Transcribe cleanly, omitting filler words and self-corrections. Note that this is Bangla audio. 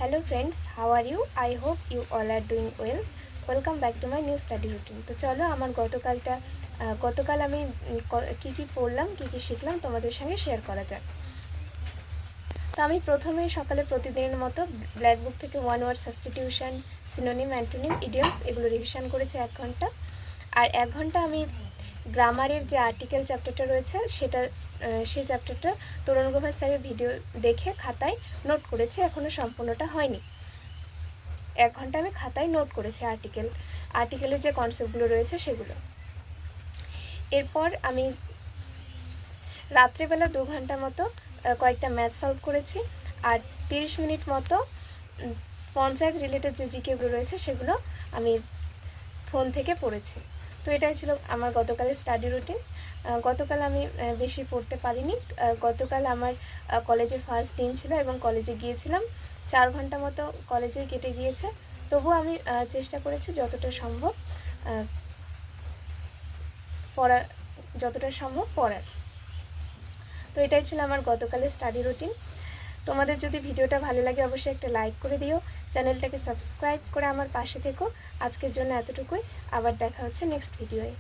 Hello friends, how are you? I hope you all are doing well. Welcome back to my new study routine. তো চলো আমার গতকাল আমি কি পড়লাম কি শিখলাম তোমাদের সঙ্গে শেয়ার করা যাক। তো আমি প্রথমে সকালে প্রতিদিনের মতো ব্ল্যাক বুক থেকে one word substitution, synonym, antonym, idioms এগুলো রিভিশন করেছি 1 ঘন্টা। আর 1 ঘন্টা আমি গ্রামারের যে আর্টিকেল চ্যাপ্টারটা রয়েছে সেই চ্যাপ্টারটা তরুণ গোভার স্যারের ভিডিও দেখে খাতায় নোট করেছি, এখনও সম্পূর্ণটা হয়নি। 1 ঘন্টা আমি খাতায় নোট করেছি আর্টিকেলের যে কনসেপ্টগুলো রয়েছে সেগুলো। এরপর আমি রাত্রেবেলা 2 ঘন্টা মতো কয়েকটা ম্যাথ সলভ করেছি, আর 30 মিনিট মতো পঞ্চায়েত রিলেটেড যে জিকেগুলো রয়েছে সেগুলো আমি ফোন থেকে পড়েছি। তো এটাই ছিল আমার গতকালের স্টাডি রুটিন। গতকাল আমি বেশি পড়তে পারিনি। গতকাল আমার কলেজের ফার্স্ট দিন ছিল এবং কলেজে গিয়েছিলাম। 4 ঘন্টা মতো কলেজেই কেটে গিয়েছে। তবুও আমি চেষ্টা করেছি যতটা সম্ভব পড়ার। তো এটাই ছিল আমার গতকালের স্টাডি রুটিন। তোমাদের যদি ভিডিওটা ভালো লাগে অবশ্যই একটা লাইক করে দিও, চ্যানেলটাকে সাবস্ক্রাইব করে আমার পাশে থেকো। আজকের জন্য এতটুকুই, আবার দেখা হচ্ছে নেক্সট ভিডিওয়ে।